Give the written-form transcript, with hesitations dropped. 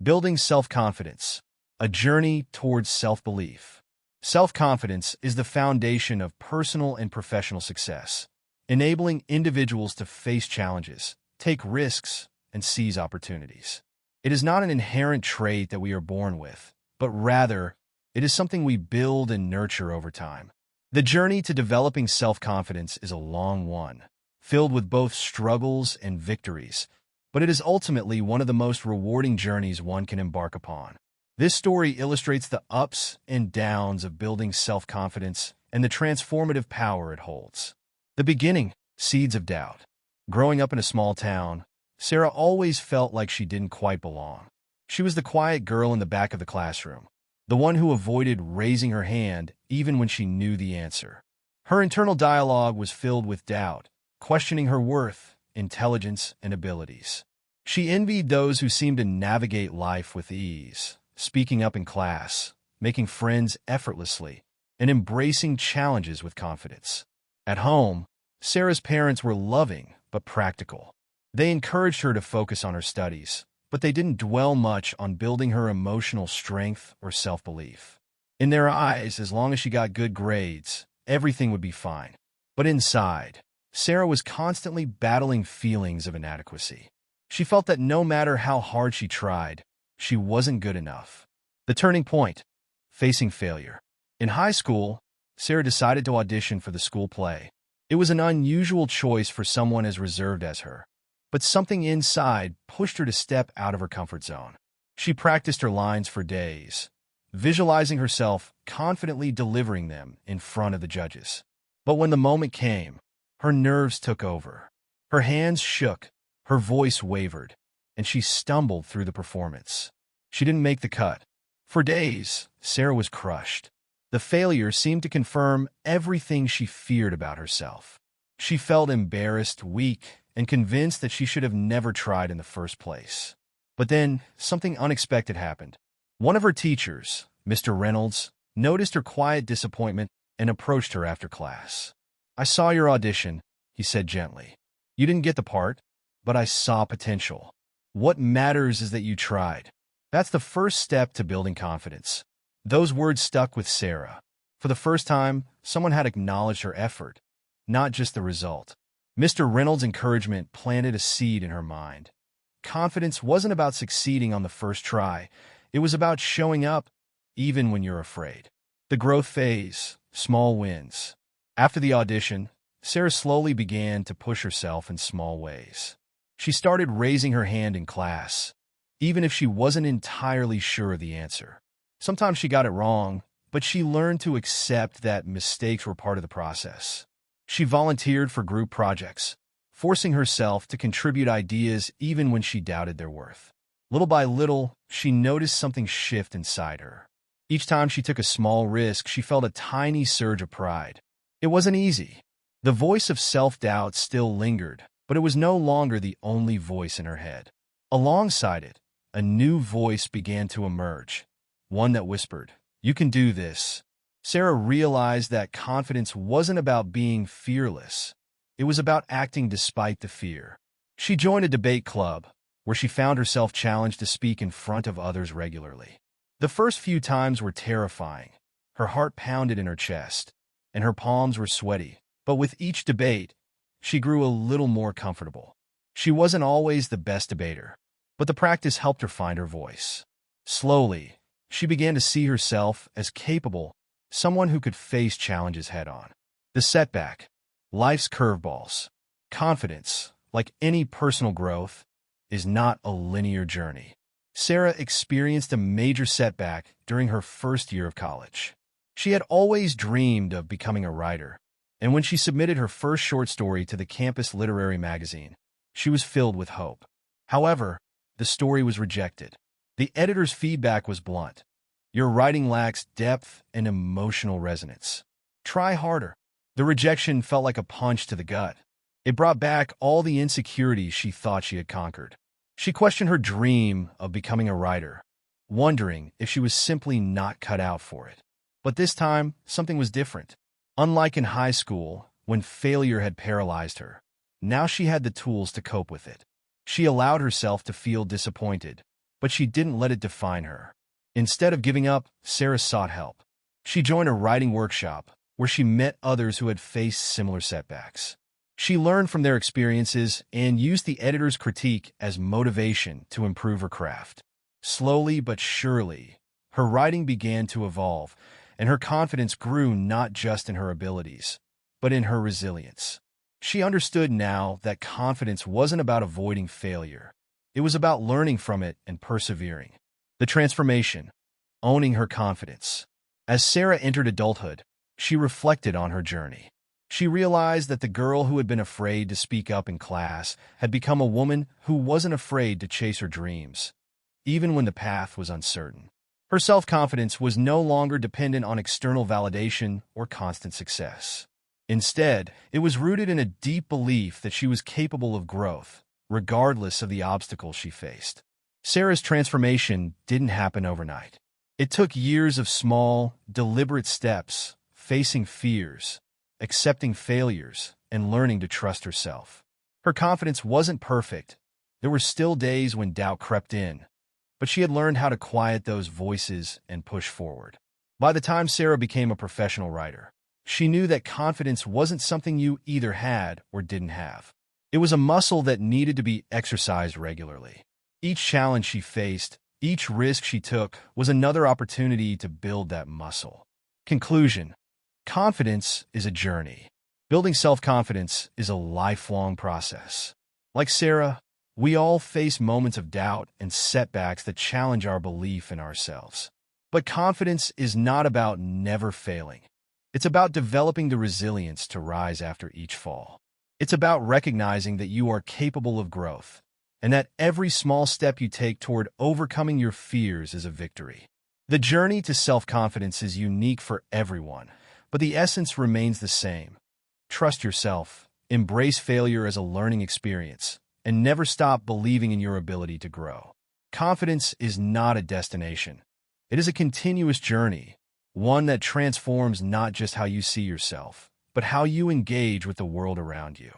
Building self-confidence, a journey towards self-belief. Self-confidence is the foundation of personal and professional success, enabling individuals to face challenges, take risks, and seize opportunities. It is not an inherent trait that we are born with, but rather, it is something we build and nurture over time. The journey to developing self-confidence is a long one, filled with both struggles and victories, but it is ultimately one of the most rewarding journeys one can embark upon. This story illustrates the ups and downs of building self-confidence and the transformative power it holds. The beginning, seeds of doubt. Growing up in a small town, Sarah always felt like she didn't quite belong. She was the quiet girl in the back of the classroom, the one who avoided raising her hand even when she knew the answer. Her internal dialogue was filled with doubt, questioning her worth, intelligence, and abilities. She envied those who seemed to navigate life with ease, speaking up in class, making friends effortlessly, and embracing challenges with confidence. At home, Sarah's parents were loving but practical. They encouraged her to focus on her studies, but they didn't dwell much on building her emotional strength or self-belief. In their eyes, as long as she got good grades, everything would be fine. But inside, Sarah was constantly battling feelings of inadequacy. She felt that no matter how hard she tried, she wasn't good enough. The turning point, facing failure. In high school, Sarah decided to audition for the school play. It was an unusual choice for someone as reserved as her, but something inside pushed her to step out of her comfort zone. She practiced her lines for days, visualizing herself confidently delivering them in front of the judges. But when the moment came, her nerves took over. Her hands shook, her voice wavered, and she stumbled through the performance. She didn't make the cut. For days, Sarah was crushed. The failure seemed to confirm everything she feared about herself. She felt embarrassed, weak, and convinced that she should have never tried in the first place. But then, something unexpected happened. One of her teachers, Mr. Reynolds, noticed her quiet disappointment and approached her after class. "I saw your audition," he said gently. "You didn't get the part, but I saw potential. What matters is that you tried." That's the first step to building confidence. Those words stuck with Sarah. For the first time, someone had acknowledged her effort, not just the result. Mr. Reynolds' encouragement planted a seed in her mind. Confidence wasn't about succeeding on the first try. It was about showing up, even when you're afraid. The growth phase, small wins. After the audition, Sarah slowly began to push herself in small ways. She started raising her hand in class, even if she wasn't entirely sure of the answer. Sometimes she got it wrong, but she learned to accept that mistakes were part of the process. She volunteered for group projects, forcing herself to contribute ideas even when she doubted their worth. Little by little, she noticed something shift inside her. Each time she took a small risk, she felt a tiny surge of pride. It wasn't easy. The voice of self-doubt still lingered, but it was no longer the only voice in her head. Alongside it, a new voice began to emerge, one that whispered, "You can do this." Sarah realized that confidence wasn't about being fearless. It was about acting despite the fear. She joined a debate club, where she found herself challenged to speak in front of others regularly. The first few times were terrifying. Her heart pounded in her chest, and her palms were sweaty. But with each debate, she grew a little more comfortable. She wasn't always the best debater, but the practice helped her find her voice. Slowly, she began to see herself as capable, someone who could face challenges head-on. The setback, life's curveballs. Confidence, like any personal growth, is not a linear journey. Sarah experienced a major setback during her first year of college. She had always dreamed of becoming a writer, and when she submitted her first short story to the campus literary magazine, she was filled with hope. However, the story was rejected. The editor's feedback was blunt. "Your writing lacks depth and emotional resonance. Try harder." The rejection felt like a punch to the gut. It brought back all the insecurities she thought she had conquered. She questioned her dream of becoming a writer, wondering if she was simply not cut out for it. But this time, something was different. Unlike in high school, when failure had paralyzed her, now she had the tools to cope with it. She allowed herself to feel disappointed, but she didn't let it define her. Instead of giving up, Sarah sought help. She joined a writing workshop where she met others who had faced similar setbacks. She learned from their experiences and used the editor's critique as motivation to improve her craft. Slowly but surely, her writing began to evolve, and her confidence grew not just in her abilities, but in her resilience. She understood now that confidence wasn't about avoiding failure. It was about learning from it and persevering. The transformation, owning her confidence. As Sarah entered adulthood, she reflected on her journey. She realized that the girl who had been afraid to speak up in class had become a woman who wasn't afraid to chase her dreams, even when the path was uncertain. Her self-confidence was no longer dependent on external validation or constant success. Instead, it was rooted in a deep belief that she was capable of growth, regardless of the obstacles she faced. Sarah's transformation didn't happen overnight. It took years of small, deliberate steps, facing fears, accepting failures, and learning to trust herself. Her confidence wasn't perfect. There were still days when doubt crept in, but she had learned how to quiet those voices and push forward. By the time Sarah became a professional writer, she knew that confidence wasn't something you either had or didn't have. It was a muscle that needed to be exercised regularly. Each challenge she faced, each risk she took, was another opportunity to build that muscle. Conclusion: confidence is a journey. Building self-confidence is a lifelong process. Like Sarah, we all face moments of doubt and setbacks that challenge our belief in ourselves. But confidence is not about never failing. It's about developing the resilience to rise after each fall. It's about recognizing that you are capable of growth, and that every small step you take toward overcoming your fears is a victory. The journey to self-confidence is unique for everyone, but the essence remains the same. Trust yourself, embrace failure as a learning experience, and never stop believing in your ability to grow. Confidence is not a destination. It is a continuous journey, one that transforms not just how you see yourself, but how you engage with the world around you.